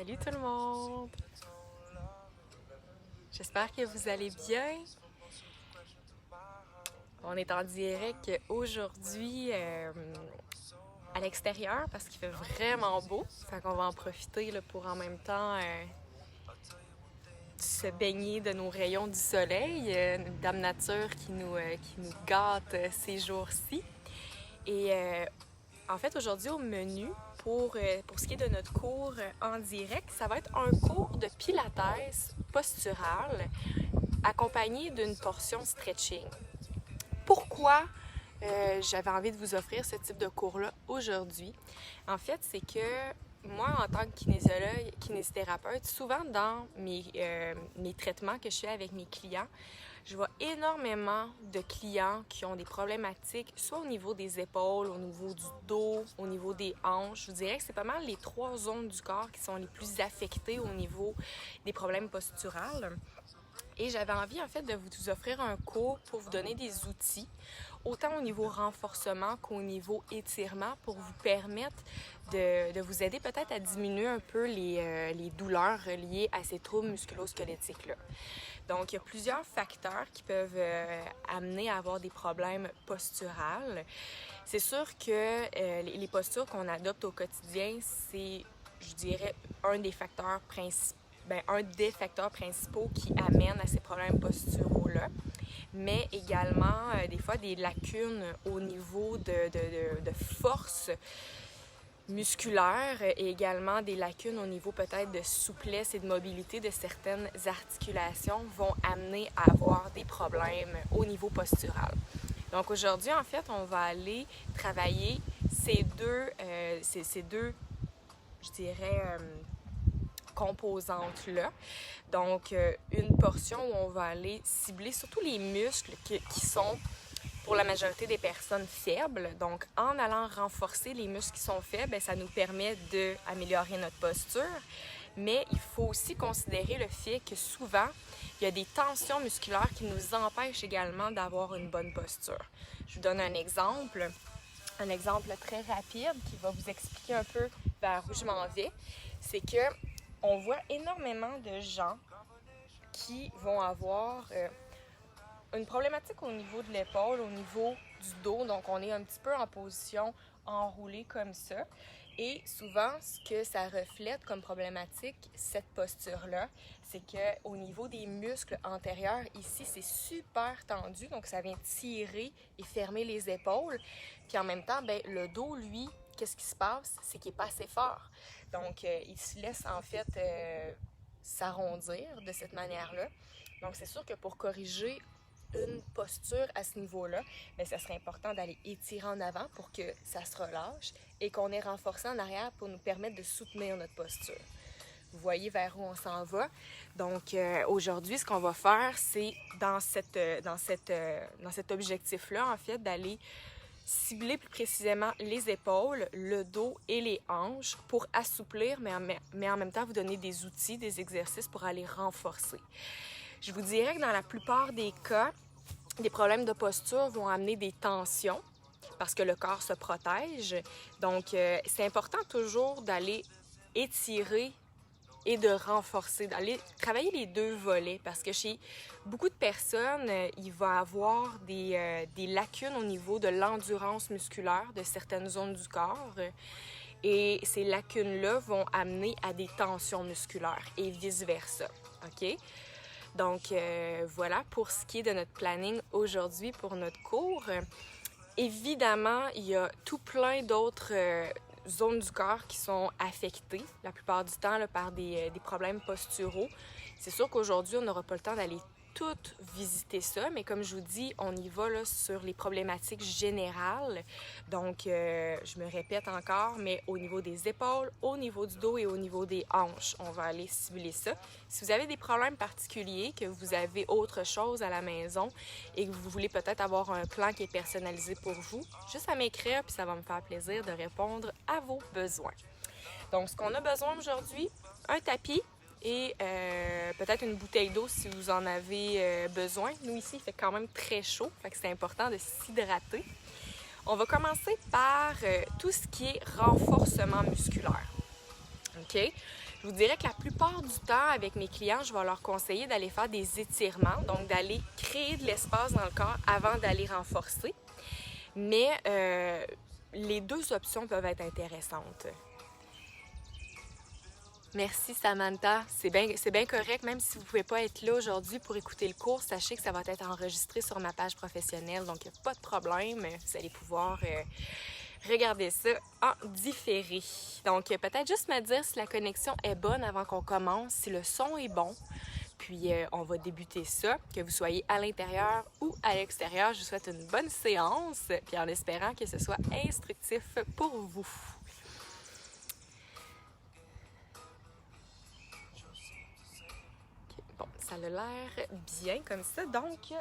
Salut tout le monde! J'espère que vous allez bien. On est en direct aujourd'hui à l'extérieur parce qu'il fait vraiment beau. Fait qu'on va en profiter là, pour en même temps se baigner de nos rayons du soleil. Dame Nature qui nous gâte ces jours-ci. Et en fait, aujourd'hui au menu, pour ce qui est de notre cours en direct, ça va être un cours de pilates postural accompagné d'une portion stretching. Pourquoi j'avais envie de vous offrir ce type de cours-là aujourd'hui? En fait, c'est que moi, en tant que kinésiologue, kinésithérapeute, souvent dans mes traitements que je fais avec mes clients, je vois énormément de clients qui ont des problématiques, soit au niveau des épaules, au niveau du dos, au niveau des hanches. Je vous dirais que c'est pas mal les 3 zones du corps qui sont les plus affectées au niveau des problèmes posturaux. Et j'avais envie en fait de vous offrir un cours pour vous donner des outils, autant au niveau renforcement qu'au niveau étirement, pour vous permettre de vous aider peut-être à diminuer un peu les douleurs reliées à ces troubles musculo-squelettiques-là. Donc, il y a plusieurs facteurs qui peuvent amener à avoir des problèmes posturaux. C'est sûr que les postures qu'on adopte au quotidien, c'est, je dirais, un des facteurs principaux qui amènent à ces problèmes posturaux-là, mais également des fois des lacunes au niveau de force musculaire et également des lacunes au niveau peut-être de souplesse et de mobilité de certaines articulations vont amener à avoir des problèmes au niveau postural. Donc aujourd'hui, en fait, on va aller travailler ces deux je dirais, composantes-là. Donc, une portion où on va aller cibler surtout les muscles qui sont, pour la majorité des personnes, faibles. Donc, en allant renforcer les muscles qui sont faibles, ça nous permet d'améliorer notre posture. Mais il faut aussi considérer le fait que souvent, il y a des tensions musculaires qui nous empêchent également d'avoir une bonne posture. Je vous donne un exemple très rapide qui va vous expliquer un peu vers où je m'en vais. C'est que on voit énormément de gens qui vont avoir une problématique au niveau de l'épaule, au niveau du dos. Donc, on est un petit peu en position enroulée comme ça. Et souvent, ce que ça reflète comme problématique, cette posture-là, c'est qu'au niveau des muscles antérieurs, ici, c'est super tendu. Donc, ça vient tirer et fermer les épaules. Puis en même temps, le dos, lui, qu'est-ce qui se passe? C'est qu'il n'est pas assez fort. Donc, il se laisse en fait s'arrondir de cette manière-là. Donc, c'est sûr que pour corriger une posture à ce niveau-là, ça serait important d'aller étirer en avant pour que ça se relâche et qu'on ait renforcé en arrière pour nous permettre de soutenir notre posture. Vous voyez vers où on s'en va. Donc, aujourd'hui, ce qu'on va faire, c'est dans cet objectif-là, en fait, d'aller cibler plus précisément les épaules, le dos et les hanches pour assouplir, mais en même temps vous donner des outils, des exercices pour aller renforcer. Je vous dirais que dans la plupart des cas, des problèmes de posture vont amener des tensions parce que le corps se protège. Donc, c'est important toujours d'aller étirer et de renforcer, d'aller travailler les deux volets parce que chez beaucoup de personnes, il va y avoir des lacunes au niveau de l'endurance musculaire de certaines zones du corps et ces lacunes-là vont amener à des tensions musculaires et vice-versa. OK? Donc, voilà pour ce qui est de notre planning aujourd'hui pour notre cours. Évidemment, il y a tout plein d'autres zones du corps qui sont affectées la plupart du temps là, par des problèmes posturaux. C'est sûr qu'aujourd'hui, on n'aura pas le temps d'aller tout visiter ça, mais comme je vous dis, on y va là, sur les problématiques générales. Donc, je me répète encore, mais au niveau des épaules, au niveau du dos et au niveau des hanches, on va aller cibler ça. Si vous avez des problèmes particuliers, que vous avez autre chose à la maison et que vous voulez peut-être avoir un plan qui est personnalisé pour vous, juste à m'écrire, puis ça va me faire plaisir de répondre à vos besoins. Donc, ce qu'on a besoin aujourd'hui, un tapis, et peut-être une bouteille d'eau si vous en avez besoin. Nous, ici, il fait quand même très chaud, fait que c'est important de s'hydrater. On va commencer par tout ce qui est renforcement musculaire. OK? Je vous dirais que la plupart du temps, avec mes clients, je vais leur conseiller d'aller faire des étirements, donc d'aller créer de l'espace dans le corps avant d'aller renforcer. Mais les deux options peuvent être intéressantes. Merci Samantha, c'est bien correct, même si vous ne pouvez pas être là aujourd'hui pour écouter le cours, sachez que ça va être enregistré sur ma page professionnelle, donc il n'y a pas de problème, vous allez pouvoir regarder ça en différé. Donc peut-être juste me dire si la connexion est bonne avant qu'on commence, si le son est bon, puis on va débuter ça, que vous soyez à l'intérieur ou à l'extérieur. Je vous souhaite une bonne séance, puis en espérant que ce soit instructif pour vous. Bon, ça a l'air bien comme ça. Donc,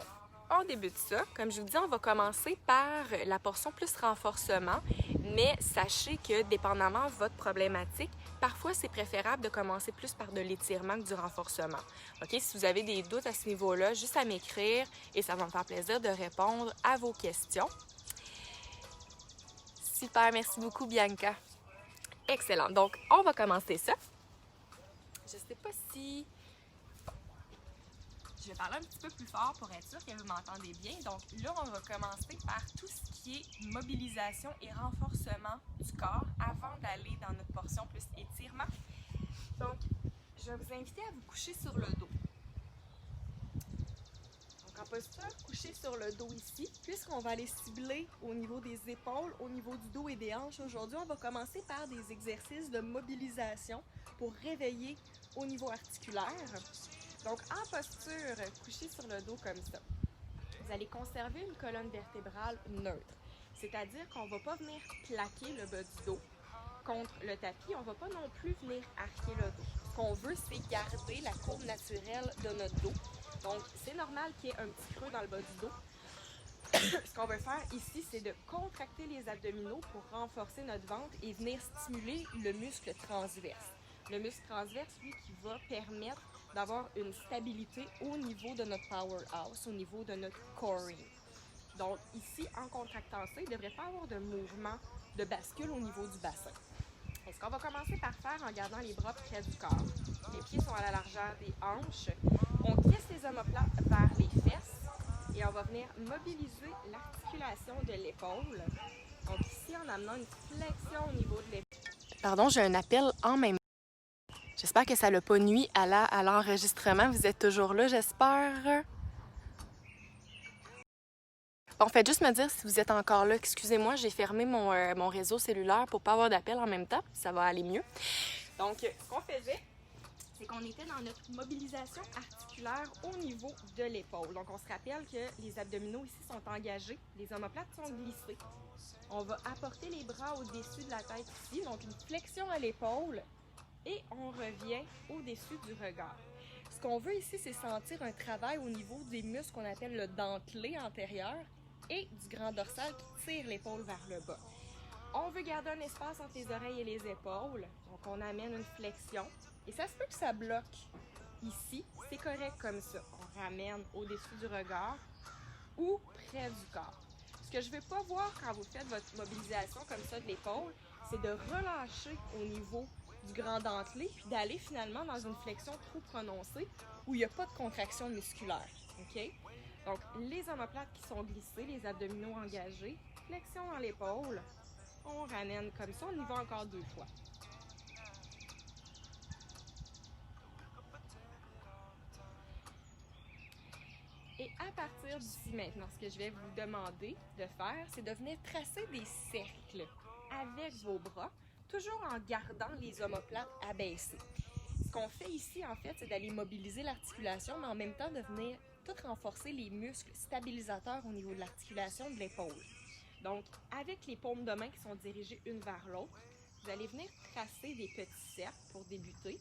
on débute ça. Comme je vous dis, on va commencer par la portion plus renforcement, mais sachez que dépendamment de votre problématique, parfois c'est préférable de commencer plus par de l'étirement que du renforcement. OK? Si vous avez des doutes à ce niveau-là, juste à m'écrire et ça va me faire plaisir de répondre à vos questions. Super, merci beaucoup Bianca. Excellent. Donc, on va commencer ça. Je ne sais pas si... Je vais parler un petit peu plus fort pour être sûr que vous m'entendez bien. Donc là, on va commencer par tout ce qui est mobilisation et renforcement du corps avant d'aller dans notre portion plus étirement. Donc, je vais vous inviter à vous coucher sur le dos. Donc en posture, coucher sur le dos ici, puisqu'on va aller cibler au niveau des épaules, au niveau du dos et des hanches. Aujourd'hui, on va commencer par des exercices de mobilisation pour réveiller au niveau articulaire. Donc, en posture, couché sur le dos comme ça, vous allez conserver une colonne vertébrale neutre. C'est-à-dire qu'on ne va pas venir plaquer le bas du dos contre le tapis. On ne va pas non plus venir arquer le dos. Ce qu'on veut, c'est garder la courbe naturelle de notre dos. Donc, c'est normal qu'il y ait un petit creux dans le bas du dos. Ce qu'on veut faire ici, c'est de contracter les abdominaux pour renforcer notre ventre et venir stimuler le muscle transverse. Le muscle transverse, lui, qui va permettre d'avoir une stabilité au niveau de notre powerhouse, au niveau de notre coring. Donc ici, en contractant ça, il ne devrait pas avoir de mouvement de bascule au niveau du bassin. Et ce qu'on va commencer par faire en gardant les bras près du corps. Les pieds sont à la largeur des hanches. On glisse les omoplates vers les fesses et on va venir mobiliser l'articulation de l'épaule. Donc ici, en amenant une flexion au niveau de l'épaule. Pardon, j'ai un appel en même temps. J'espère que ça n'a pas nuit à l'enregistrement. Vous êtes toujours là, j'espère. Bon, faites juste me dire si vous êtes encore là. Excusez-moi, j'ai fermé mon réseau cellulaire pour ne pas avoir d'appel en même temps. Ça va aller mieux. Donc, ce qu'on faisait, c'est qu'on était dans notre mobilisation articulaire au niveau de l'épaule. Donc, on se rappelle que les abdominaux ici sont engagés, les omoplates sont glissées. On va apporter les bras au-dessus de la tête ici, donc une flexion à l'épaule. Et on revient au-dessus du regard. Ce qu'on veut ici, c'est sentir un travail au niveau des muscles qu'on appelle le dentelé antérieur et du grand dorsal qui tire l'épaule vers le bas. On veut garder un espace entre les oreilles et les épaules, donc on amène une flexion. Et ça se peut que ça bloque ici, c'est correct comme ça. On ramène au-dessus du regard ou près du corps. Ce que je ne veux pas voir quand vous faites votre mobilisation comme ça de l'épaule, c'est de relâcher au niveau du grand dentelé, puis d'aller finalement dans une flexion trop prononcée où il n'y a pas de contraction musculaire. Okay? Donc, les omoplates qui sont glissées, les abdominaux engagés, flexion dans l'épaule, on ramène comme ça, on y va encore 2 fois. Et à partir d'ici maintenant, ce que je vais vous demander de faire, c'est de venir tracer des cercles avec vos bras, toujours en gardant les omoplates abaissées. Ce qu'on fait ici, en fait, c'est d'aller mobiliser l'articulation, mais en même temps de venir tout renforcer les muscles stabilisateurs au niveau de l'articulation de l'épaule. Donc, avec les paumes de main qui sont dirigées une vers l'autre, vous allez venir tracer des petits cercles pour débuter.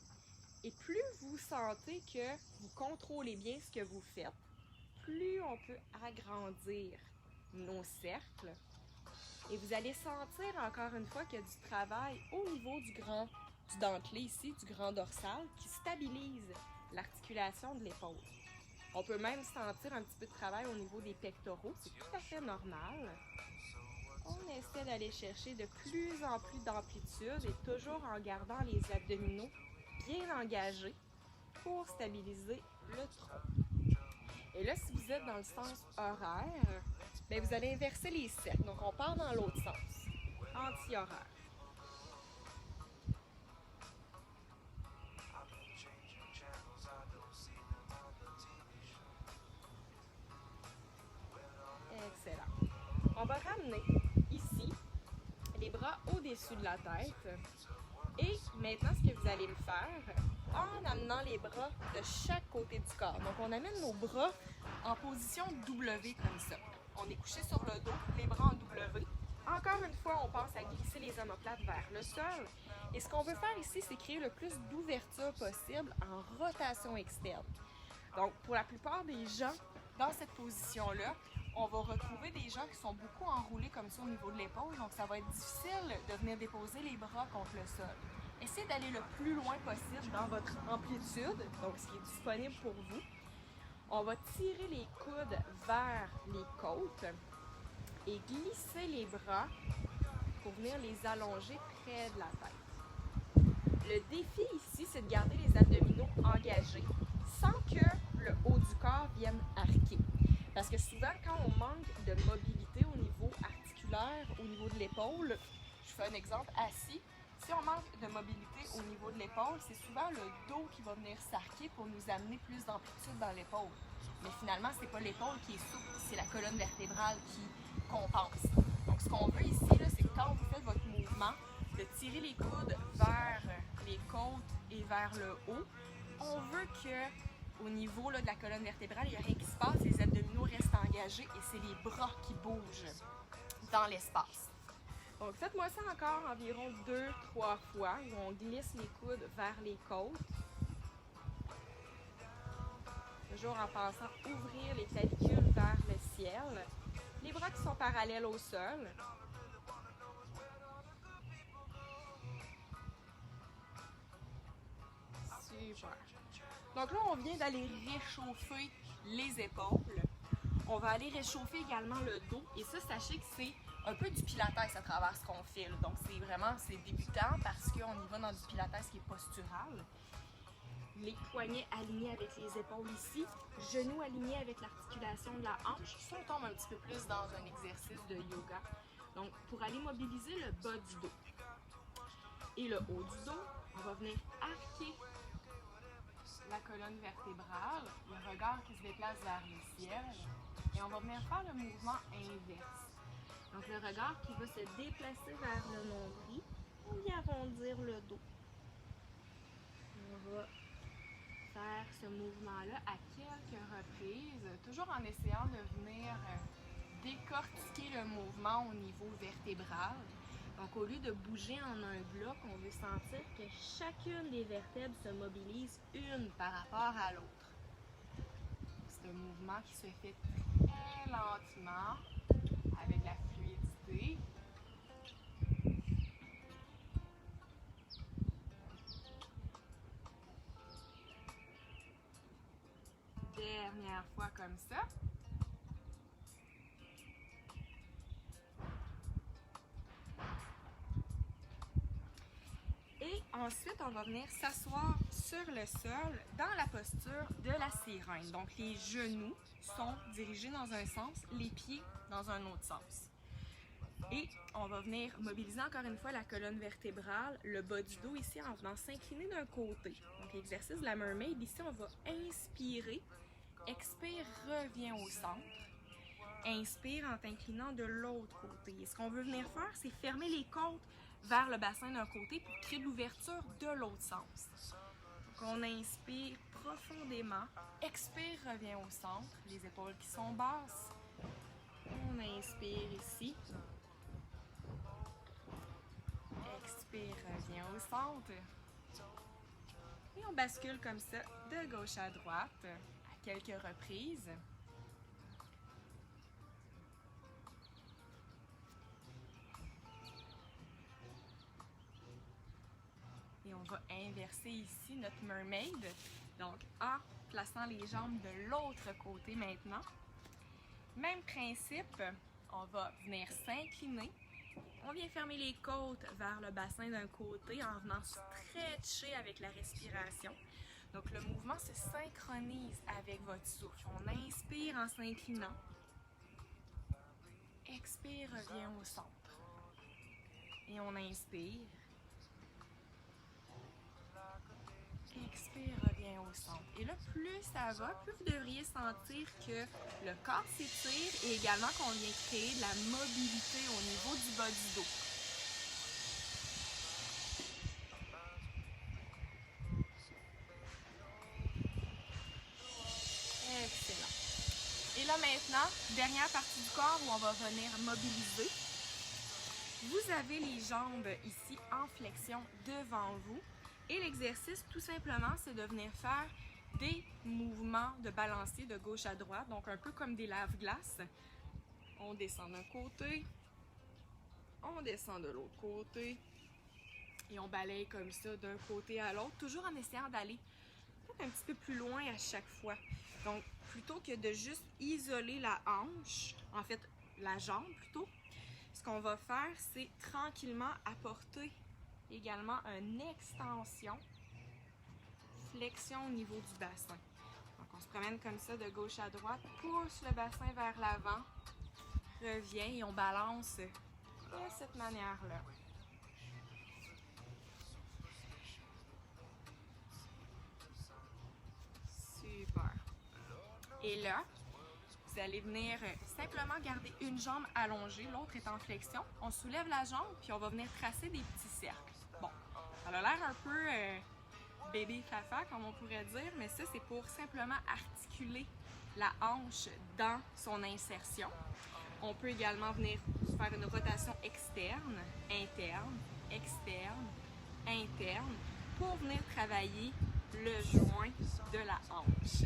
Et plus vous sentez que vous contrôlez bien ce que vous faites, plus on peut agrandir nos cercles. Et vous allez sentir encore une fois qu'il y a du travail au niveau du dentelé ici, du grand dorsal, qui stabilise l'articulation de l'épaule. On peut même sentir un petit peu de travail au niveau des pectoraux, c'est tout à fait normal. On essaie d'aller chercher de plus en plus d'amplitude et toujours en gardant les abdominaux bien engagé pour stabiliser le tronc. Et là, si vous êtes dans le sens horaire, bien, vous allez inverser les cercles. Donc, on part dans l'autre sens, anti-horaire. Excellent. On va ramener ici les bras au-dessus de la tête. Et maintenant, ce que vous allez me faire, en amenant les bras de chaque côté du corps. Donc, on amène nos bras en position W comme ça. On est couché sur le dos, les bras en W. Encore une fois, on pense à glisser les omoplates vers le sol. Et ce qu'on veut faire ici, c'est créer le plus d'ouverture possible en rotation externe. Donc, pour la plupart des gens, dans cette position-là, on va retrouver des gens qui sont beaucoup enroulés comme ça au niveau de l'épaule. Donc, ça va être difficile de venir déposer les bras contre le sol. Essayez d'aller le plus loin possible dans votre amplitude, donc ce qui est disponible pour vous. On va tirer les coudes vers les côtes et glisser les bras pour venir les allonger près de la tête. Le défi ici, c'est de garder les abdominaux engagés sans que le haut du corps vienne arquer. Parce que souvent, quand on manque de mobilité au niveau articulaire, au niveau de l'épaule, je fais un exemple assis, si on manque de mobilité au niveau de l'épaule, c'est souvent le dos qui va venir s'arquer pour nous amener plus d'amplitude dans l'épaule. Mais finalement, c'est pas l'épaule qui est souple, c'est la colonne vertébrale qui compense. Donc, ce qu'on veut ici, c'est que quand vous faites votre mouvement, de tirer les coudes vers les côtes et vers le haut, on veut que au niveau de la colonne vertébrale, il n'y a rien qui se passe, les abdominaux restent engagés et c'est les bras qui bougent dans l'espace. Donc, faites-moi ça encore environ 2-3 fois où on glisse les coudes vers les côtes. Toujours en pensant ouvrir les clavicules vers le ciel. Les bras qui sont parallèles au sol. Super. Donc là, on vient d'aller réchauffer les épaules. On va aller réchauffer également le dos. Et ça, sachez que c'est un peu du pilates à travers ce qu'on fait. Donc, c'est débutant parce qu'on y va dans du pilates qui est postural. Les poignets alignés avec les épaules ici. Genoux alignés avec l'articulation de la hanche. Ça, on tombe un petit peu plus dans un exercice de yoga. Donc, pour aller mobiliser le bas du dos et le haut du dos, on va venir arquer la colonne vertébrale, le regard qui se déplace vers le ciel, et on va venir faire le mouvement inverse. Donc le regard qui va se déplacer vers le nombril, ou y arrondir le dos. On va faire ce mouvement-là à quelques reprises, toujours en essayant de venir décortiquer le mouvement au niveau vertébral. Donc, au lieu de bouger en un bloc, on veut sentir que chacune des vertèbres se mobilise une par rapport à l'autre. C'est un mouvement qui se fait très lentement, avec la fluidité. Dernière fois comme ça. Et ensuite, on va venir s'asseoir sur le sol dans la posture de la sirène. Donc, les genoux sont dirigés dans un sens, les pieds dans un autre sens. Et on va venir mobiliser encore une fois la colonne vertébrale, le bas du dos ici en venant s'incliner d'un côté. Donc, l'exercice de la mermaid, ici, on va inspirer, expire, revient au centre. Inspire en t'inclinant de l'autre côté. Et ce qu'on veut venir faire, c'est fermer les côtes vers le bassin d'un côté pour créer de l'ouverture de l'autre sens. Donc on inspire profondément, expire, revient au centre, les épaules qui sont basses. On inspire ici. Expire, revient au centre. Et on bascule comme ça de gauche à droite à quelques reprises. Et on va inverser ici notre mermaid. Donc, en plaçant les jambes de l'autre côté maintenant. Même principe, on va venir s'incliner On vient fermer les côtes vers le bassin d'un côté en venant stretcher avec la respiration. Donc le mouvement se synchronise avec votre souffle. On inspire en s'inclinant. Expire, revient au centre. Et on inspire. Expire, revient au centre. Et là, plus ça va, plus vous devriez sentir que le corps s'étire et également qu'on vient créer de la mobilité au niveau du bas du dos. Excellent. Et là maintenant, dernière partie du corps où on va venir mobiliser. Vous avez les jambes ici en flexion devant vous. Et l'exercice, tout simplement, c'est de venir faire des mouvements de balancier de gauche à droite, donc un peu comme des lave-glaces. On descend d'un côté, on descend de l'autre côté, et on balaye comme ça d'un côté à l'autre, toujours en essayant d'aller un petit peu plus loin à chaque fois. Donc, plutôt que de juste isoler la hanche, en fait, la jambe plutôt, ce qu'on va faire, c'est tranquillement apporter également une extension, flexion au niveau du bassin. Donc on se promène comme ça de gauche à droite, pousse le bassin vers l'avant, revient et on balance de cette manière-là. Super. Et là, vous allez venir simplement garder une jambe allongée, l'autre est en flexion. On soulève la jambe puis on va venir tracer des petits cercles. Bon, ça a l'air un peu bébé fafa, comme on pourrait dire, mais ça, c'est pour simplement articuler la hanche dans son insertion. On peut également venir faire une rotation externe, interne, externe, interne, pour venir travailler le joint de la hanche.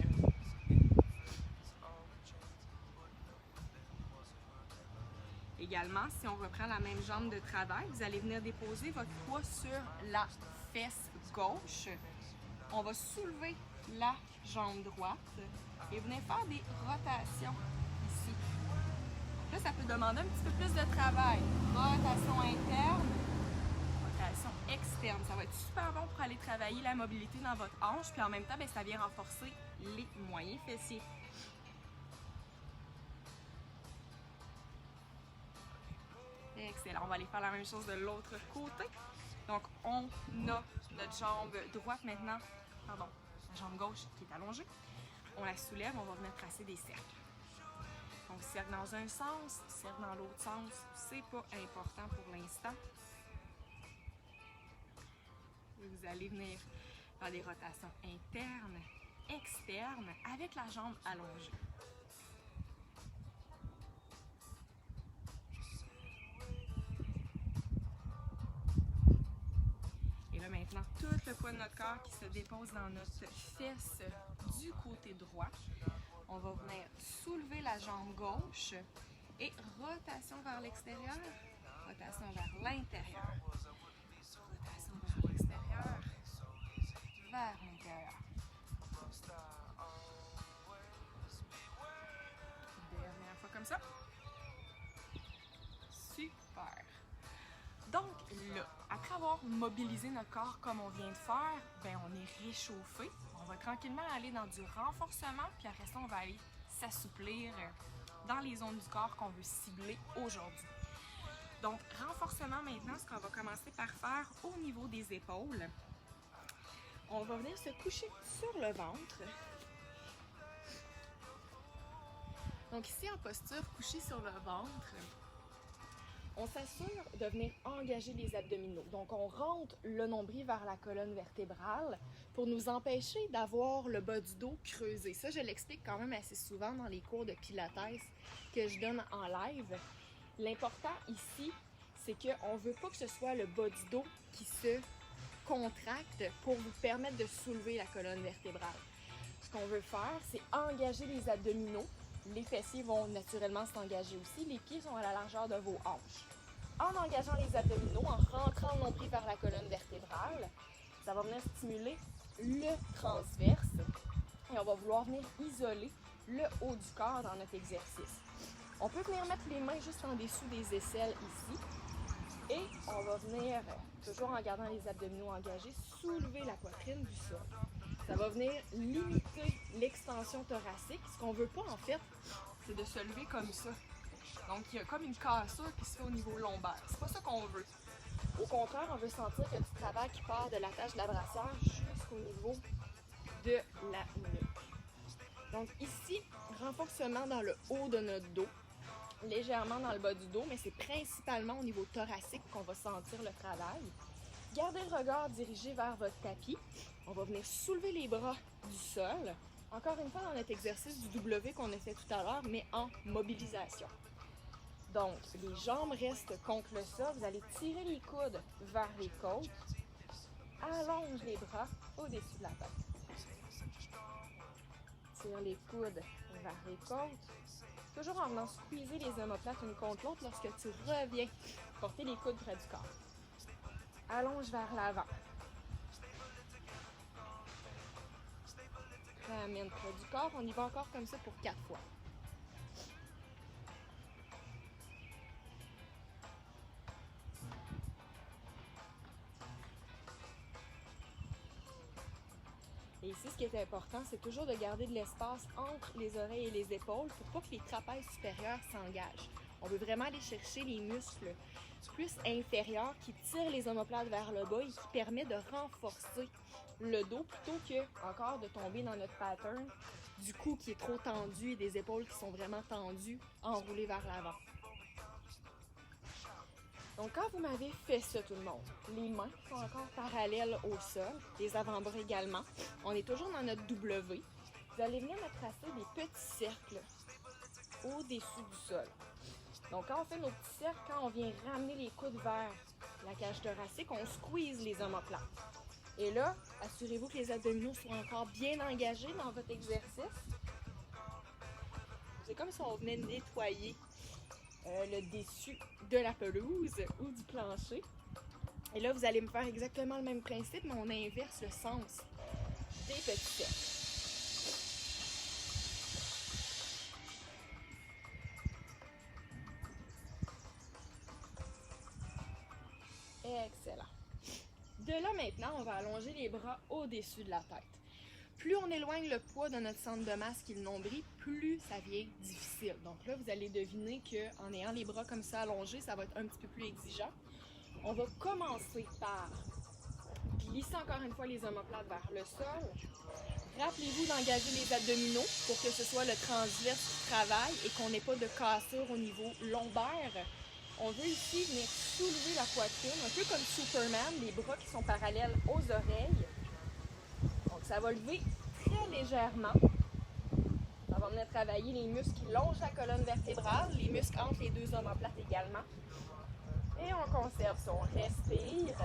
Également, si on reprend la même jambe de travail, vous allez venir déposer votre poids sur la fesse gauche. On va soulever la jambe droite et venir faire des rotations ici. Là, ça peut demander un petit peu plus de travail. Rotation interne, rotation externe. Ça va être super bon pour aller travailler la mobilité dans votre hanche, puis en même temps, ça vient renforcer les moyens fessiers. Excellent. On va aller faire la même chose de l'autre côté. Donc, on a notre jambe droite maintenant, pardon, la jambe gauche qui est allongée. On la soulève, on va venir tracer des cercles. Donc, cercle dans un sens, cercle dans l'autre sens, c'est pas important pour l'instant. Vous allez venir faire des rotations internes, externes, avec la jambe allongée. Maintenant, tout le poids de notre corps qui se dépose dans notre fesse du côté droit. On va venir soulever la jambe gauche et rotation vers l'extérieur, rotation vers l'intérieur, rotation vers l'extérieur, vers l'intérieur. Dernière fois comme ça. Super. Donc là, après avoir mobilisé notre corps comme on vient de faire, on est réchauffé. On va tranquillement aller dans du renforcement, puis après ça, on va aller s'assouplir dans les zones du corps qu'on veut cibler aujourd'hui. Donc, renforcement maintenant, ce qu'on va commencer par faire au niveau des épaules. On va venir se coucher sur le ventre. Donc ici, en posture couché sur le ventre, on s'assure de venir engager les abdominaux. Donc, on rentre le nombril vers la colonne vertébrale pour nous empêcher d'avoir le bas du dos creusé. Ça, je l'explique quand même assez souvent dans les cours de pilates que je donne en live. L'important ici, c'est qu'on ne veut pas que ce soit le bas du dos qui se contracte pour vous permettre de soulever la colonne vertébrale. Ce qu'on veut faire, c'est engager les abdominaux. Les fessiers vont naturellement s'engager aussi. Les pieds sont à la largeur de vos hanches. En engageant les abdominaux, en rentrant le nombril vers la colonne vertébrale, ça va venir stimuler le transverse et on va vouloir venir isoler le haut du corps dans notre exercice. On peut venir mettre les mains juste en dessous des aisselles ici Et on va venir, toujours en gardant les abdominaux engagés, soulever la poitrine du sol. Ça va venir limiter l'extension thoracique. Ce qu'on veut pas, en fait, c'est de se lever comme ça. Donc, il y a comme une cassure qui se fait au niveau lombaire. C'est pas ça qu'on veut. Au contraire, on veut sentir qu'il y a du travail qui part de l'attache de la brassière jusqu'au niveau de la nuque. Donc ici, renforcement dans le haut de notre dos, légèrement dans le bas du dos, mais c'est principalement au niveau thoracique qu'on va sentir le travail. Gardez le regard dirigé vers votre tapis. On va venir soulever les bras du sol. Encore une fois, dans notre exercice du W qu'on a fait tout à l'heure, mais en mobilisation. Donc, les jambes restent contre le sol. Vous allez tirer les coudes vers les côtes. Allonge les bras au-dessus de la tête. Tire les coudes vers les côtes. Toujours en venant squeezer les omoplates une contre l'autre lorsque tu reviens porter les coudes près du corps. Allonge vers l'avant. Ramène près du corps. On y va encore comme ça pour 4 fois. Et ici, ce qui est important, c'est toujours de garder de l'espace entre les oreilles et les épaules pour pas que les trapèzes supérieurs s'engagent. On veut vraiment aller chercher les muscles plus inférieurs qui tirent les omoplates vers le bas et qui permettent de renforcer le dos plutôt que encore de tomber dans notre pattern du cou qui est trop tendu et des épaules qui sont vraiment tendues, enroulées vers l'avant. Donc, quand vous m'avez fait ça, tout le monde, les mains sont encore parallèles au sol, les avant-bras également. On est toujours dans notre W. Vous allez venir me tracer des petits cercles au-dessus du sol. Donc, quand on fait nos petits cercles, quand on vient ramener les coudes vers la cage thoracique, on squeeze les omoplates. Et là, assurez-vous que les abdominaux soient encore bien engagés dans votre exercice. C'est comme si on venait nettoyer le dessus de la pelouse ou du plancher. Et là, vous allez me faire exactement le même principe, mais on inverse le sens des petits cercles. Excellent. De là maintenant, on va allonger les bras au-dessus de la tête. Plus on éloigne le poids de notre centre de masse qui est le nombril, plus ça devient difficile. Donc là, vous allez deviner qu'en ayant les bras comme ça allongés, ça va être un petit peu plus exigeant. On va commencer par glisser encore une fois les omoplates vers le sol. Rappelez-vous d'engager les abdominaux pour que ce soit le transverse qui travaille et qu'on n'ait pas de cassure au niveau lombaire. On veut ici venir soulever la poitrine, un peu comme Superman, les bras qui sont parallèles aux oreilles. Donc ça va lever très légèrement. Ça va venir travailler les muscles qui longent la colonne vertébrale, les muscles entre les deux omoplates également. Et on conserve ça, on respire.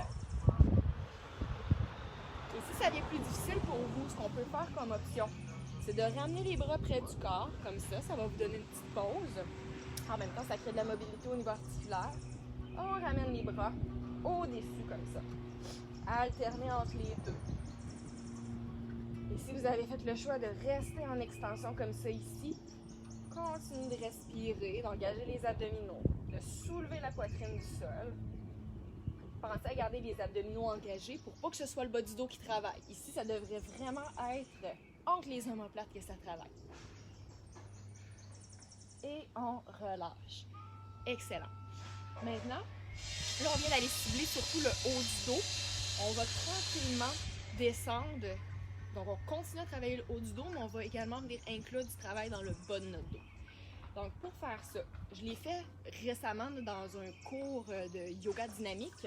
Et si ça devient plus difficile pour vous, ce qu'on peut faire comme option, c'est de ramener les bras près du corps, comme ça, ça va vous donner une petite pause. En même temps, ça crée de la mobilité au niveau articulaire. On ramène les bras au-dessus comme ça. Alterner entre les deux. Et si vous avez fait le choix de rester en extension comme ça ici, continuez de respirer, d'engager les abdominaux, de soulever la poitrine du sol. Pensez à garder les abdominaux engagés pour pas que ce soit le bas du dos qui travaille. Ici, ça devrait vraiment être entre les omoplates que ça travaille. Et on relâche. Excellent. Maintenant, là, on vient d'aller cibler surtout le haut du dos. On va tranquillement descendre. Donc, on continue à travailler le haut du dos, mais on va également venir inclure du travail dans le bas de notre dos. Donc, pour faire ça, je l'ai fait récemment dans un cours de yoga dynamique.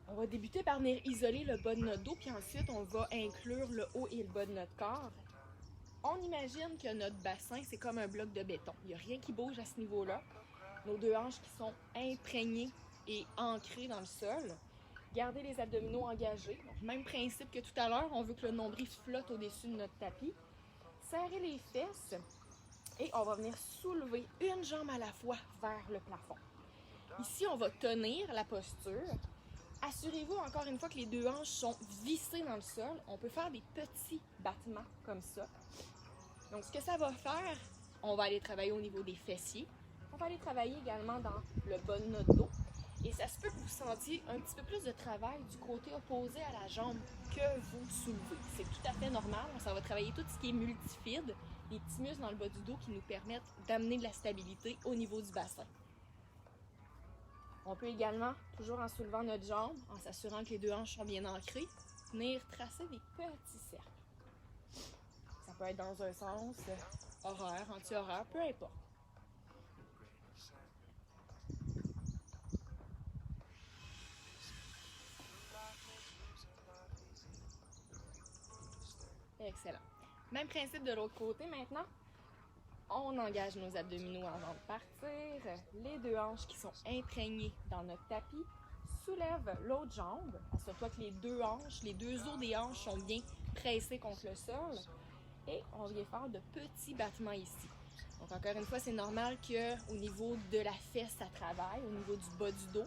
On va débuter par venir isoler le bas de notre dos, puis ensuite, on va inclure le haut et le bas de notre corps. On imagine que notre bassin, c'est comme un bloc de béton. Il n'y a rien qui bouge à ce niveau-là. Nos deux hanches qui sont imprégnées et ancrées dans le sol. Gardez les abdominaux engagés. Donc, même principe que tout à l'heure, on veut que le nombril flotte au-dessus de notre tapis. Serrez les fesses et on va venir soulever une jambe à la fois vers le plafond. Ici, on va tenir la posture. Assurez-vous encore une fois que les deux hanches sont vissées dans le sol. On peut faire des petits battements comme ça. Donc, ce que ça va faire, on va aller travailler au niveau des fessiers. On va aller travailler également dans le bas de notre dos. Et ça se peut que vous sentiez un petit peu plus de travail du côté opposé à la jambe que vous soulevez. C'est tout à fait normal. Ça va travailler tout ce qui est multifide, les petits muscles dans le bas du dos qui nous permettent d'amener de la stabilité au niveau du bassin. On peut également, toujours en soulevant notre jambe, en s'assurant que les deux hanches sont bien ancrées, venir tracer des petits cercles. Ça peut être dans un sens horaire, anti-horaire, peu importe. Excellent. Même principe de l'autre côté maintenant. On engage nos abdominaux avant de partir. Les deux hanches qui sont imprégnées dans notre tapis. Soulève l'autre jambe. Assure-toi que les deux hanches, les deux os des hanches sont bien pressés contre le sol. Et on vient faire de petits battements ici. Donc encore une fois, c'est normal qu'au niveau de la fesse, ça travaille, au niveau du bas du dos.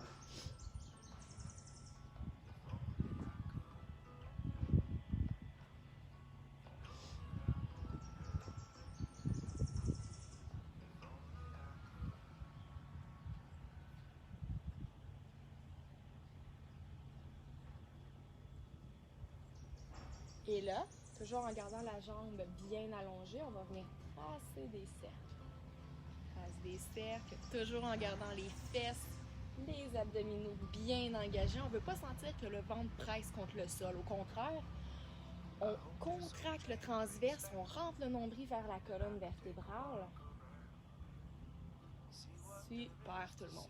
Et là, toujours en gardant la jambe bien allongée, on va venir tracer des cercles. Trace des cercles, toujours en gardant les fesses, les abdominaux bien engagés. On ne veut pas sentir que le ventre presse contre le sol. Au contraire, on contracte le transverse, on rentre le nombril vers la colonne vertébrale. Super tout le monde.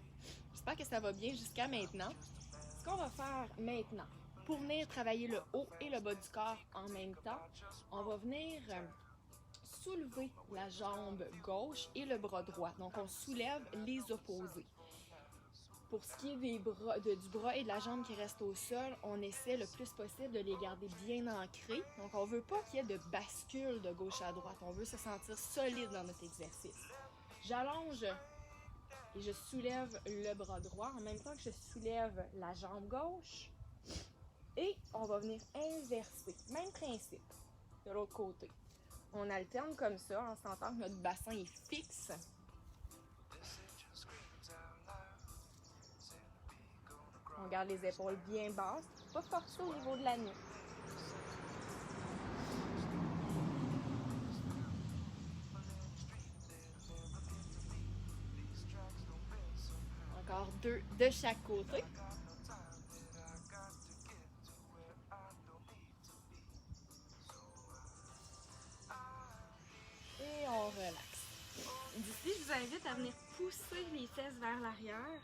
J'espère que ça va bien jusqu'à maintenant. Ce qu'on va faire maintenant, pour venir travailler le haut et le bas du corps en même temps, on va venir soulever la jambe gauche et le bras droit. Donc, on soulève les opposés. Pour ce qui est du bras et de la jambe qui restent au sol, on essaie le plus possible de les garder bien ancrés. Donc, on ne veut pas qu'il y ait de bascule de gauche à droite. On veut se sentir solide dans notre exercice. J'allonge et je soulève le bras droit en même temps que je soulève la jambe gauche. Et on va venir inverser. Même principe de l'autre côté. On alterne comme ça en sentant que notre bassin est fixe. On garde les épaules bien basses, pas forcer au niveau de la nuque. Encore deux de chaque côté. Et on relaxe. D'ici, je vous invite à venir pousser les fesses vers l'arrière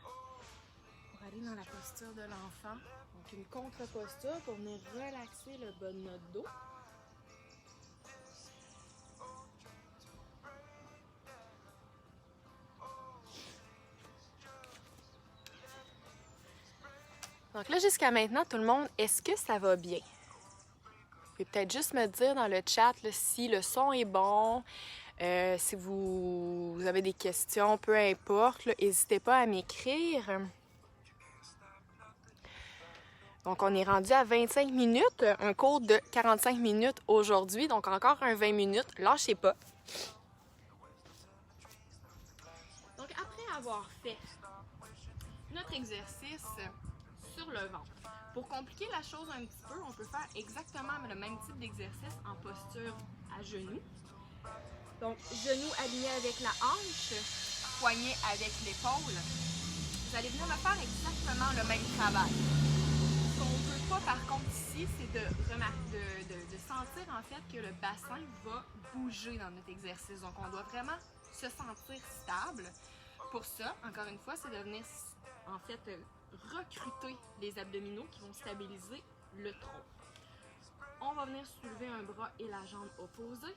pour aller dans la posture de l'enfant. Donc une contre-posture pour venir relaxer le bas de notre dos. Donc là, jusqu'à maintenant, tout le monde, est-ce que ça va bien? Vous pouvez peut-être juste me dire dans le chat là, si le son est bon, si vous avez des questions, peu importe, n'hésitez pas à m'écrire. Donc, on est rendu à 25 minutes, un cours de 45 minutes aujourd'hui, donc encore un 20 minutes, lâchez pas. Donc, après avoir fait notre exercice sur le ventre, pour compliquer la chose un petit peu, on peut faire exactement le même type d'exercice en posture à genoux. Donc, genoux alignés avec la hanche, poignet avec l'épaule. Vous allez venir me faire exactement le même travail. Ce qu'on ne veut pas par contre ici, c'est de sentir en fait que le bassin va bouger dans notre exercice. Donc on doit vraiment se sentir stable. Pour ça, encore une fois, c'est de venir en fait recruter les abdominaux qui vont stabiliser le tronc. On va venir soulever un bras et la jambe opposée.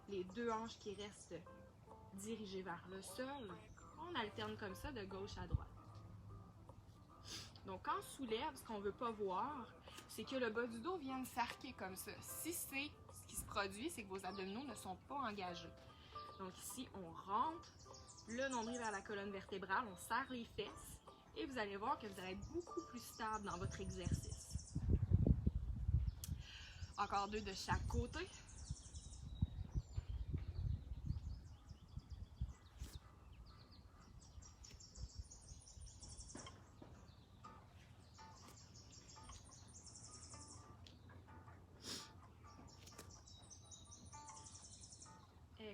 Les deux hanches qui restent dirigées vers le sol. On alterne comme ça de gauche à droite. Donc, quand on soulève, ce qu'on ne veut pas voir, c'est que le bas du dos vient s'arquer comme ça. Si c'est ce qui se produit, c'est que vos abdominaux ne sont pas engagés. Donc ici, on rentre le nombril vers la colonne vertébrale, on serre les fesses et vous allez voir que vous allez être beaucoup plus stable dans votre exercice. Encore deux de chaque côté.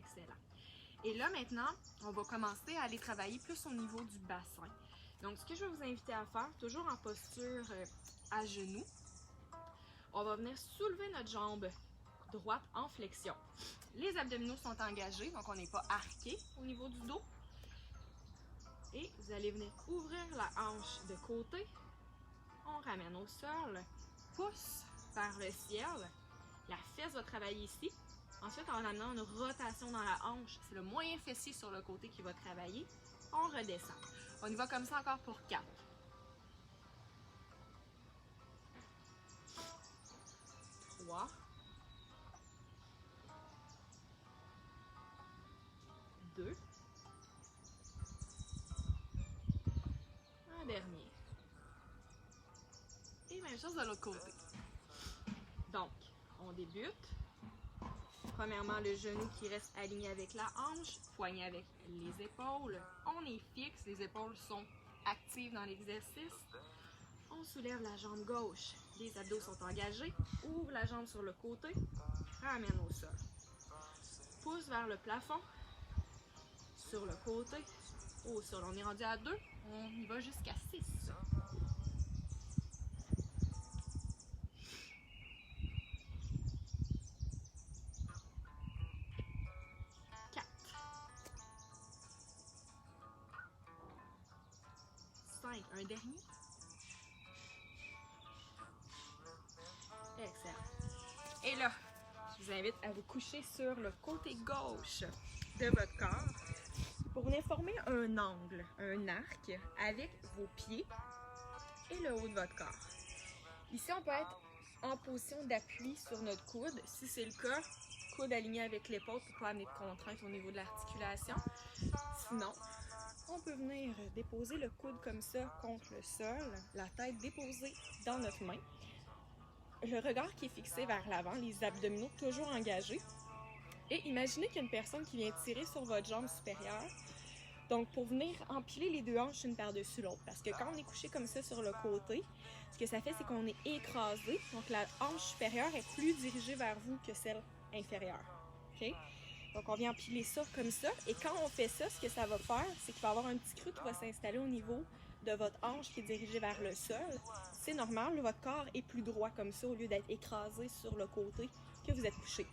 Excellent. Et là, maintenant, on va commencer à aller travailler plus au niveau du bassin. Donc, ce que je vais vous inviter à faire, toujours en posture à genoux, on va venir soulever notre jambe droite en flexion. Les abdominaux sont engagés, donc on n'est pas arqué au niveau du dos. Et vous allez venir ouvrir la hanche de côté. On ramène au sol, pouce vers le ciel. La fesse va travailler ici. Ensuite, en ramenant une rotation dans la hanche, c'est le moyen fessier sur le côté qui va travailler. On redescend. On y va comme ça encore pour 4. 3. 2. Un dernier. Et même chose de l'autre côté. Donc, on débute. Premièrement, le genou qui reste aligné avec la hanche, poignet avec les épaules. On est fixe, les épaules sont actives dans l'exercice. On soulève la jambe gauche, les abdos sont engagés. Ouvre la jambe sur le côté, ramène au sol. Pouce vers le plafond, sur le côté, au sol. On est rendu à 2, on y va jusqu'à 6. 4. 5. Un dernier. Excellent. Et là, je vous invite à vous coucher sur le côté gauche de votre corps pour venir former un angle, un arc avec vos pieds et le haut de votre corps. Ici, on peut être en position d'appui sur notre coude. Si c'est le cas, coude aligné avec l'épaule pour ne pas amener de contrainte au niveau de l'articulation. Sinon, on peut venir déposer le coude comme ça contre le sol, la tête déposée dans notre main. Le regard qui est fixé vers l'avant, les abdominaux toujours engagés. Et imaginez qu'il y a une personne qui vient tirer sur votre jambe supérieure. Donc, pour venir empiler les deux hanches une par-dessus l'autre. Parce que quand on est couché comme ça sur le côté, ce que ça fait, c'est qu'on est écrasé. Donc, la hanche supérieure est plus dirigée vers vous que celle inférieure. Okay? Donc, on vient empiler ça comme ça. Et quand on fait ça, ce que ça va faire, c'est qu'il va y avoir un petit creux qui va s'installer au niveau de votre hanche qui est dirigée vers le sol. C'est normal, votre corps est plus droit comme ça au lieu d'être écrasé sur le côté que vous êtes couché.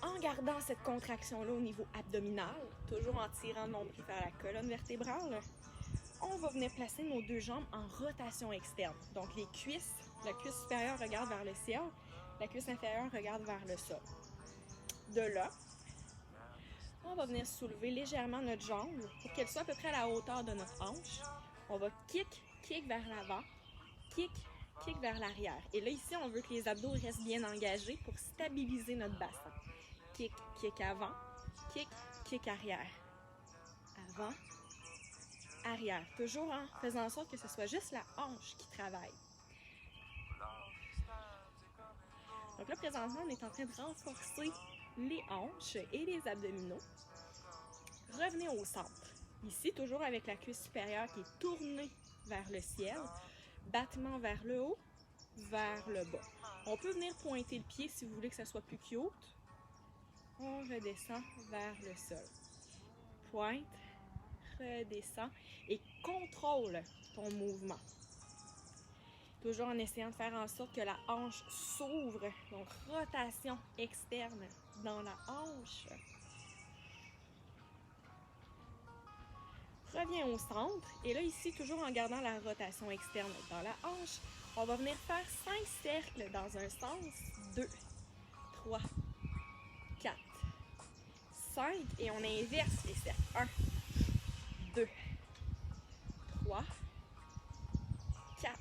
En gardant cette contraction-là au niveau abdominal, toujours en tirant le nombril vers la colonne vertébrale, on va venir placer nos deux jambes en rotation externe. Donc les cuisses, la cuisse supérieure regarde vers le ciel, la cuisse inférieure regarde vers le sol. De là, on va venir soulever légèrement notre jambe pour qu'elle soit à peu près à la hauteur de notre hanche. On va kick vers l'avant, kick vers l'arrière. Et là, ici, on veut que les abdos restent bien engagés pour stabiliser notre bassin. Kick avant, kick arrière. Avant, arrière. Toujours en faisant en sorte que ce soit juste la hanche qui travaille. Donc là, présentement, on est en train de renforcer les hanches et les abdominaux. Revenez au centre. Ici, toujours avec la cuisse supérieure qui est tournée vers le ciel. Battement vers le haut, vers le bas. On peut venir pointer le pied si vous voulez que ça soit plus cute. On redescend vers le sol. Pointe, redescend et contrôle ton mouvement. Toujours en essayant de faire en sorte que la hanche s'ouvre. Donc, rotation externe dans la hanche. Reviens au centre. Et là, ici, toujours en gardant la rotation externe dans la hanche, on va venir faire 5 cercles dans un sens. 2, 3, 4, 5. Et on inverse les cercles. 1, 2, 3, 4,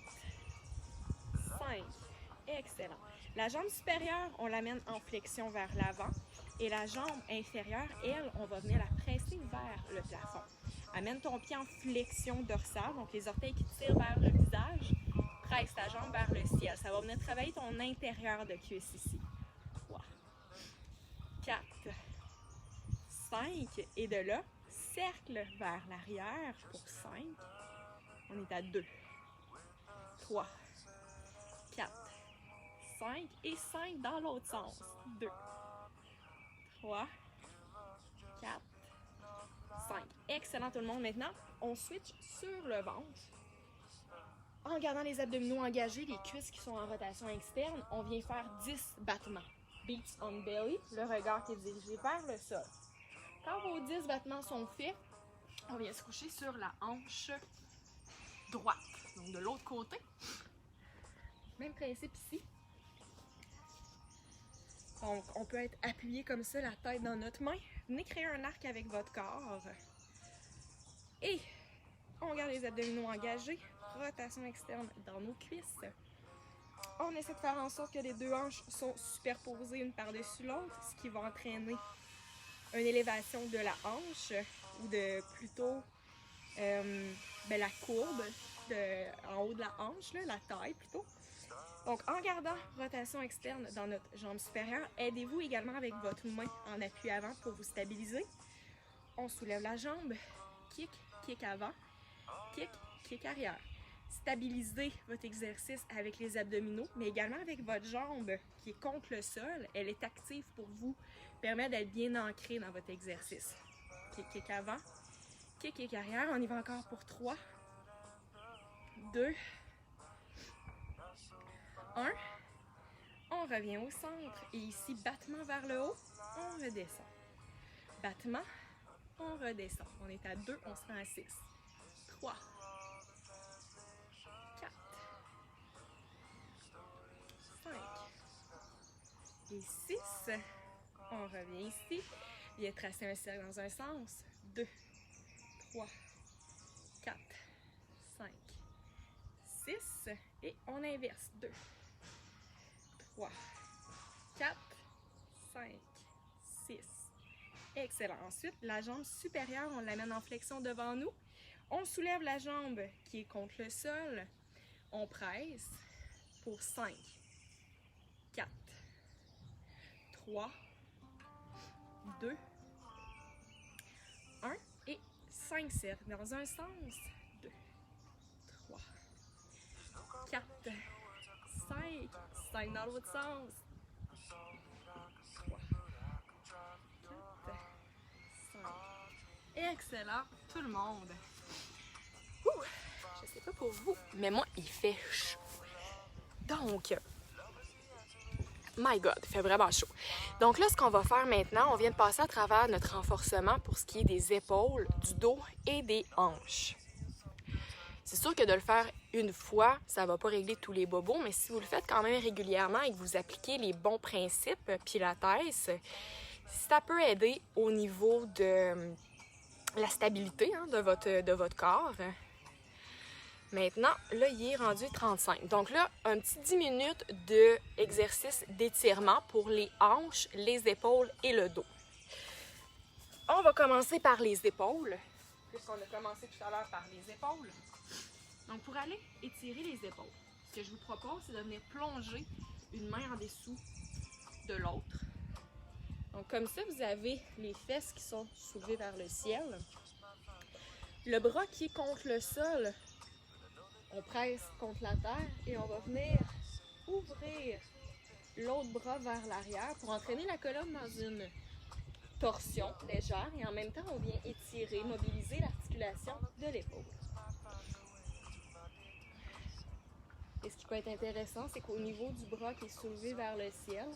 5. Excellent. La jambe supérieure, on l'amène en flexion vers l'avant. Et la jambe inférieure, elle, on va venir la presser vers le plafond. Amène ton pied en flexion dorsale, donc les orteils qui tirent vers le visage. Presse ta jambe vers le ciel. Ça va venir travailler ton intérieur de cuisse ici. 3, 4, 5. Et de là, cercle vers l'arrière pour 5. On est à 2, 3, 4, 5 et 5 dans l'autre sens. 2, 3, 4, 5. Excellent tout le monde. Maintenant, on switch sur le ventre. En gardant les abdominaux engagés, les cuisses qui sont en rotation externe, on vient faire 10 battements. Beats on belly, le regard qui est dirigé vers le sol. Quand vos 10 battements sont faits, on vient se coucher sur la hanche droite. Donc de l'autre côté. Même principe ici. Donc on peut être appuyé comme ça, la tête dans notre main. Venez créer un arc avec votre corps. Et on garde les abdominaux engagés. Rotation externe dans nos cuisses. On essaie de faire en sorte que les deux hanches sont superposées une par-dessus l'autre, ce qui va entraîner une élévation de la hanche ou de plutôt la courbe en haut de la hanche, là, la taille plutôt. Donc en gardant rotation externe dans notre jambe supérieure, aidez-vous également avec votre main en appui avant pour vous stabiliser. On soulève la jambe, kick, kick avant, kick, kick arrière. Stabilisez votre exercice avec les abdominaux, mais également avec votre jambe qui est contre le sol. Elle est active pour vous permettre d'être bien ancré dans votre exercice. Kick, kick avant, kick, kick arrière. On y va encore pour 3, 2, 1. On revient au centre et ici, battement vers le haut, on redescend. Battement, on redescend. On est à 2, on se rend à 6. 3, 4, 5 et 6. On revient ici. Viens tracer un cercle dans un sens. 2, 3, 4, 5, 6. Et on inverse. 2, 3, 4, 5, 6. Excellent. Ensuite, la jambe supérieure, on l'amène en flexion devant nous. On soulève la jambe qui est contre le sol. On presse pour 5, 4, 3, 2, 1 et 5 cercles dans un sens. 2, 3, 4, 5 dans l'autre sens. 3, 4, 5. Excellent, tout le monde. Ouh, je sais pas pour vous, mais moi, il fait chaud. Donc, my God, il fait vraiment chaud. Donc là, ce qu'on va faire maintenant, on vient de passer à travers notre renforcement pour ce qui est des épaules, du dos et des hanches. C'est sûr que de le faire une fois, ça ne va pas régler tous les bobos, mais si vous le faites quand même régulièrement et que vous appliquez les bons principes Pilates, ça peut aider au niveau de la stabilité de votre corps. Maintenant, là, il est rendu 35. Donc là, un petit 10 minutes d'exercice d'étirement pour les hanches, les épaules et le dos. On va commencer par les épaules, puisqu'on a commencé tout à l'heure par les épaules. Donc, pour aller étirer les épaules, ce que je vous propose, c'est de venir plonger une main en dessous de l'autre. Donc, comme ça, vous avez les fesses qui sont soulevées vers le ciel. Le bras qui est contre le sol, on presse contre la terre et on va venir ouvrir l'autre bras vers l'arrière pour entraîner la colonne dans une torsion légère et en même temps, on vient étirer, mobiliser l'articulation de l'épaule. Et ce qui peut être intéressant, c'est qu'au niveau du bras qui est soulevé vers le ciel,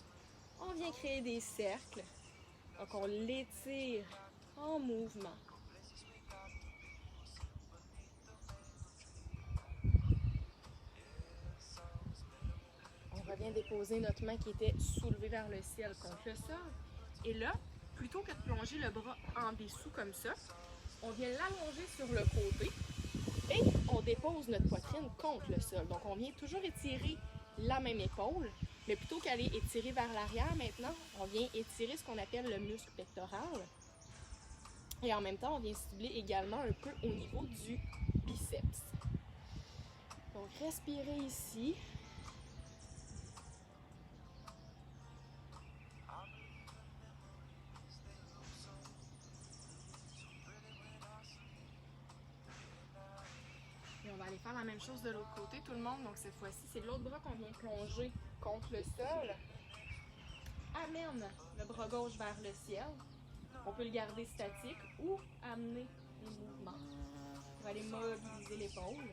on vient créer des cercles. Donc, on l'étire en mouvement. On revient déposer notre main qui était soulevée vers le ciel contre le sol. Et là, plutôt que de plonger le bras en dessous comme ça, on vient l'allonger sur le côté et on dépose notre poitrine contre le sol. Donc, on vient toujours étirer la même épaule, mais plutôt qu'aller étirer vers l'arrière maintenant, on vient étirer ce qu'on appelle le muscle pectoral. Et en même temps, on vient cibler également un peu au niveau du biceps. Donc, respirez ici. Et on va aller faire la même chose de l'autre côté, tout le monde. Donc, cette fois-ci, c'est l'autre bras qu'on vient plonger contre le sol. Amène le bras gauche vers le ciel. On peut le garder statique ou amener le mouvement pour aller mobiliser l'épaule.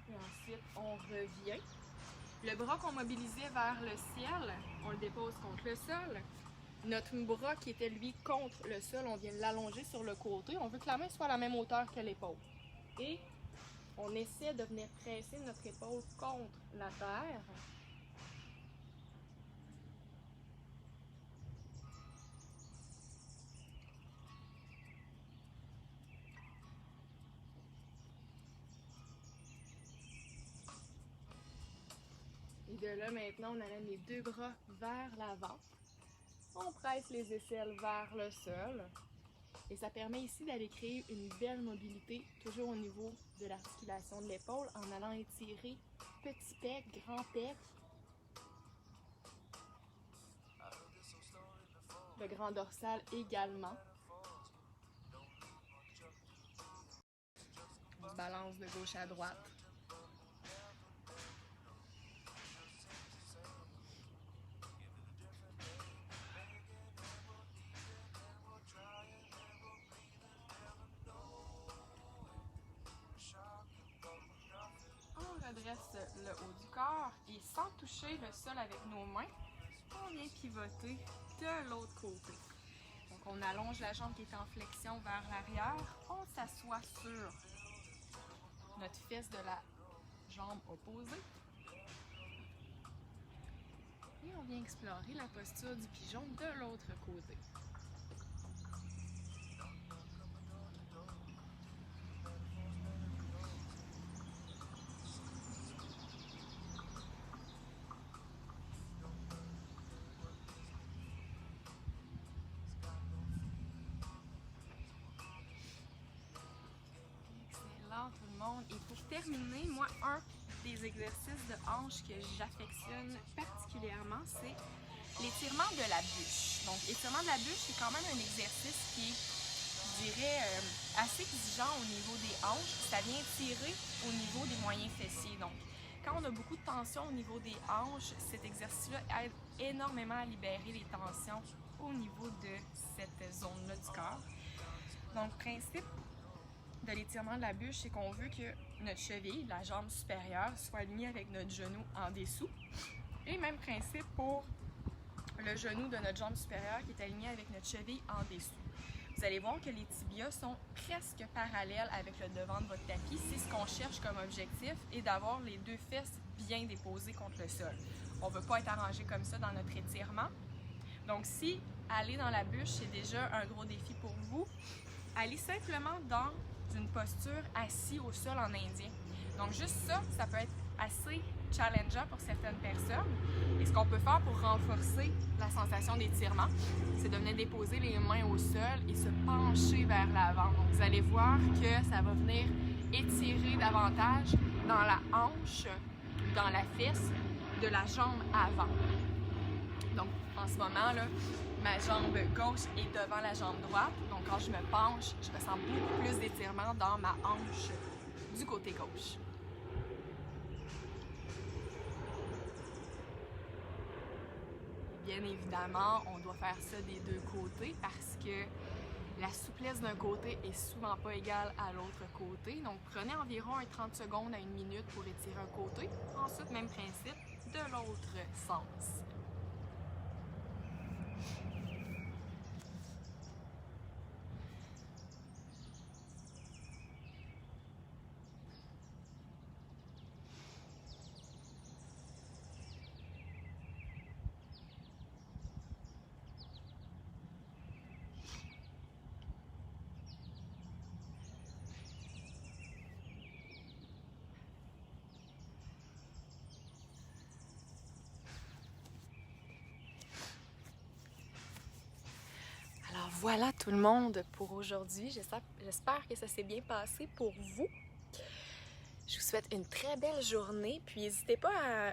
Et ensuite, on revient. Le bras qu'on mobilisait vers le ciel, on le dépose contre le sol. Notre bras qui était lui contre le sol, on vient l'allonger sur le côté. On veut que la main soit à la même hauteur que l'épaule. Et on essaie de venir presser notre épaule contre la terre. Et de là, maintenant, on amène les deux bras vers l'avant. On presse les aisselles vers le sol. Et ça permet ici d'aller créer une belle mobilité, toujours au niveau de l'articulation de l'épaule, en allant étirer petit pec, grand pec. Le grand dorsal également. On se balance de gauche à droite. On redresse le haut du corps et sans toucher le sol avec nos mains, on vient pivoter de l'autre côté. Donc on allonge la jambe qui est en flexion vers l'arrière, on s'assoit sur notre fesse de la jambe opposée. Et on vient explorer la posture du pigeon de l'autre côté. Excellent tout le monde. Et pour terminer, moi, un des exercices de hanche que j'affectionne particulièrement, c'est l'étirement de la bûche. Donc, l'étirement de la bûche, c'est quand même un exercice qui est, je dirais, assez exigeant au niveau des hanches. Ça vient tirer au niveau des moyens fessiers. Donc, quand on a beaucoup de tension au niveau des hanches, cet exercice-là aide énormément à libérer les tensions au niveau de cette zone-là du corps. Donc, le principe de l'étirement de la bûche, c'est qu'on veut que notre cheville, la jambe supérieure, soit alignée avec notre genou en dessous. Et même principe pour le genou de notre jambe supérieure qui est aligné avec notre cheville en dessous. Vous allez voir que les tibias sont presque parallèles avec le devant de votre tapis. C'est ce qu'on cherche comme objectif et d'avoir les deux fesses bien déposées contre le sol. On ne veut pas être arrangé comme ça dans notre étirement. Donc si aller dans la bûche, c'est déjà un gros défi pour vous, allez simplement dans une posture assis au sol en indien. Donc juste ça, ça peut être assez challengeant pour certaines personnes. Et ce qu'on peut faire pour renforcer la sensation d'étirement, c'est de venir déposer les mains au sol et se pencher vers l'avant. Donc vous allez voir que ça va venir étirer davantage dans la hanche, dans la fesse de la jambe avant. Donc en ce moment, là, ma jambe gauche est devant la jambe droite. Donc quand je me penche, je ressens beaucoup plus d'étirement dans ma hanche du côté gauche. Bien évidemment, on doit faire ça des deux côtés parce que la souplesse d'un côté est souvent pas égale à l'autre côté. Donc prenez environ 30 secondes à 1 minute pour étirer un côté. Ensuite, même principe de l'autre sens. Alors voilà tout le monde pour aujourd'hui. J'espère que ça s'est bien passé pour vous. Je vous souhaite une très belle journée. Puis n'hésitez pas à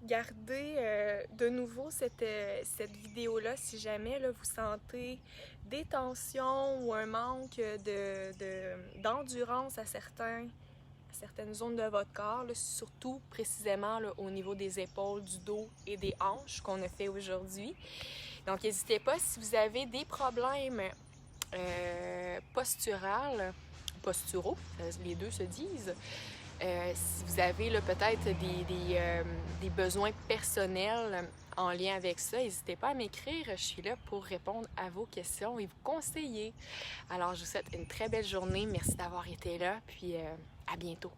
Gardez de nouveau cette vidéo-là si jamais là, vous sentez des tensions ou un manque d'endurance à certaines zones de votre corps, là, surtout précisément là, au niveau des épaules, du dos et des hanches qu'on a fait aujourd'hui. Donc n'hésitez pas si vous avez des problèmes posturaux, les deux se disent. Si vous avez peut-être des besoins personnels en lien avec ça, n'hésitez pas à m'écrire. Je suis là pour répondre à vos questions et vous conseiller. Alors, je vous souhaite une très belle journée. Merci d'avoir été là, puis à bientôt.